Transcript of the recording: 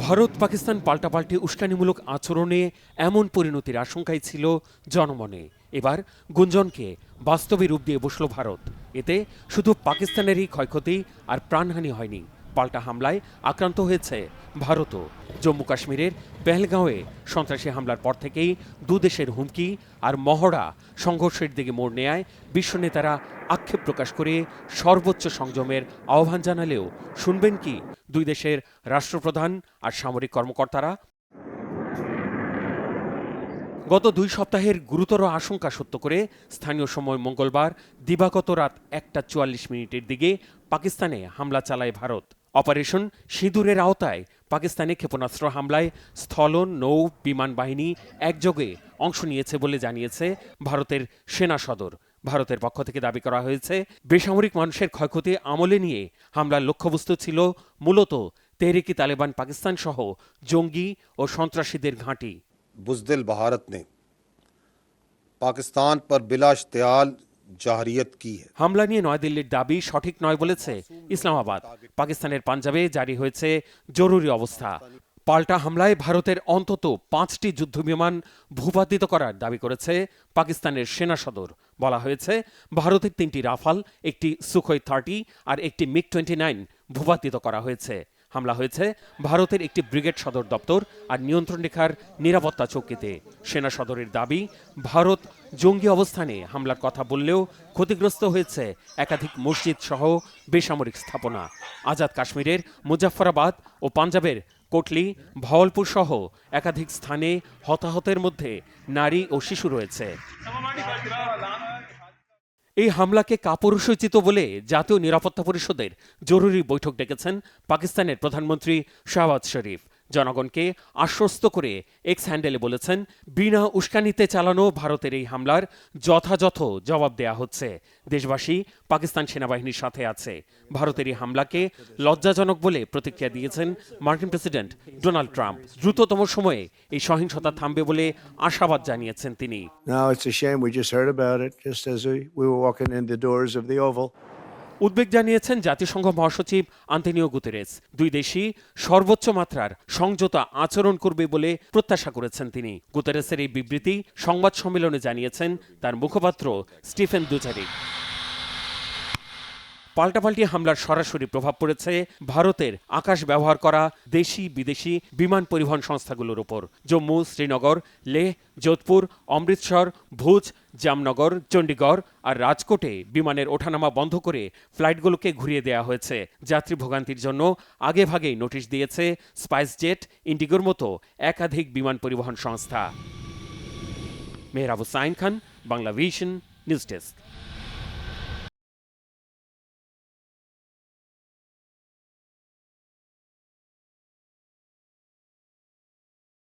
ভারত পাকিস্তান পাল্টাপাল্টি উস্কানিমূলক আচরণে এমন পরিণতির আশঙ্কাই ছিল জনমনে। এবার গুঞ্জনকে বাস্তবে রূপ দিয়ে বসল ভারত। এতে শুধু পাকিস্তানেরই ক্ষয়ক্ষতি আর প্রাণহানি হয়নি, পাল্টা হামলায় আক্রান্ত হয়েছে ভারতও। জম্মু কাশ্মীরের পেহেলগাঁওয়ে সন্ত্রাসী হামলার পর থেকেই দুদেশের হুমকি আর মহড়া সংঘর্ষের দিকে মোড় নেয় বিশ্ব নেতারা আক্ষেপ প্রকাশ করে সর্বোচ্চ সংযমের আহ্বান জানালেও শুনবেন কি দুই দেশের রাষ্ট্রপ্রধান আর সামরিক কর্মকর্তারা? গত 2 সপ্তাহের গুরুতর আশঙ্কা সত্য করে স্থানীয় সময় মঙ্গলবার দিবাগত রাত 1:44 দিকে পাকিস্তানে হামলা চালায় ভারত। অপারেশন সিঁদুরের আওতায় পাকিস্তানে ক্ষেপণাস্ত্র হামলায় স্থল, নৌ, বিমান বাহিনী একযোগে অংশ নিয়েছে বলে জানিয়েছে ভারতের সেনা সদর। ভারতের পক্ষ থেকে দাবি করা হয়েছে, বেসামরিক মানুষের ক্ষয়ক্ষতি আমলে নিয়ে হামলার লক্ষ্যবস্তু ছিল মূলত তেহরিকি তালেবান পাকিস্তান সহ জঙ্গি ও সন্ত্রাসীদের ঘাঁটি। बुज़दिल भारत ने पाकिस्तान पर बिला इश्तियाल जाहरियत की है। হামলা নিয়ে নয়াদিল্লির দাবি সঠিক নয় বলেছে ইসলামাবাদ। পাকিস্তানের পাঞ্জাবে জারি হয়েছে জরুরি অবস্থা। পাল্টা হামলায় ভারতের অন্তত 5টি যুদ্ধবিমান ভূপাতিত করার দাবি করেছে পাকিস্তানের সেনা সদর। বলা হয়েছে, ভারতের 3টি রাফাল, একটি সুখোই 30 আর একটি মিগ-29 ভূপাতিত করা হয়েছে। হামলা হয়েছে ভারতের একটি ব্রিগেড সদর দপ্তর আর নিয়ন্ত্রণ রেখার নিরাপত্তা চৌকিতে। সেনা সদরের দাবি, ভারত জঙ্গি অবস্থানে হামলার কথা বললেও ক্ষতিগ্রস্ত হয়েছে একাধিক মসজিদ সহ বেসামরিক স্থাপনা। আজাদ কাশ্মীরের মুজাফফরাবাদ ও পাঞ্জাবের কোটলি, ভাওয়ালপুর সহ একাধিক স্থানে হতাহতের মধ্যে নারী ও শিশু রয়েছে। এই হামলাকে কাপুরুষোচিত বলে জাতীয় নিরাপত্তা পরিষদের জরুরি বৈঠক ডেকেছেন পাকিস্তানের প্রধানমন্ত্রী শাহবাজ শরীফ। জনগণকে আশ্বস্ত করে এক্স হ্যান্ডেলে বলেছেন, বিনা উস্কানিতে চালানো ভারতের এই হামলার যথাযথ জবাব দেয়া হচ্ছে। দেশবাসী পাকিস্তান সেনাবাহিনীর সাথে আছে। ভারতের এই হামলাকে লজ্জাজনক বলে প্রতিক্রিয়া দিয়েছেন মার্কিন প্রেসিডেন্ট ডোনাল্ড ট্রাম্প। দ্রুততম সময়ে এই সহিংসতা থামবে বলে আশাবাদ জানিয়েছেন তিনি। No, it's a shame. We just heard about it just as we were walking in the doors of the Oval. উদ্বেগ জানিয়েছেন জাতিসংঘ মহাসচিব আন্তোনিও গুতেরেস। দুই দেশই সর্বোচ্চ মাত্রার সংযত আচরণ করবে বলে প্রত্যাশা করেছেন তিনি। গুতেরেসের এই বিবৃতি সংবাদ সম্মেলনে জানিয়েছেন তার মুখপাত্র স্টিফেন দুজারিক। পাল্টাপাল্টি হামলার সরাসরি প্রভাব পড়েছে ভারতের আকাশ ব্যবহার করা দেশি বিদেশি বিমান পরিবহন সংস্থাগুলোর উপর। জম্মু, শ্রীনগর, লেহ, যোধপুর, অমৃতসর, ভুজ, জামনগর, চণ্ডীগড় আর রাজকোটে বিমানের ওঠানামা বন্ধ করে ফ্লাইটগুলোকে ঘুরিয়ে দেওয়া হয়েছে। যাত্রী ভোগান্তির জন্য আগেভাগেই নোটিশ দিয়েছে স্পাইসজেট, ইন্ডিগোর মতো একাধিক বিমান পরিবহন সংস্থা। Mehrab Hussain Khan, Bangla vision, news desk.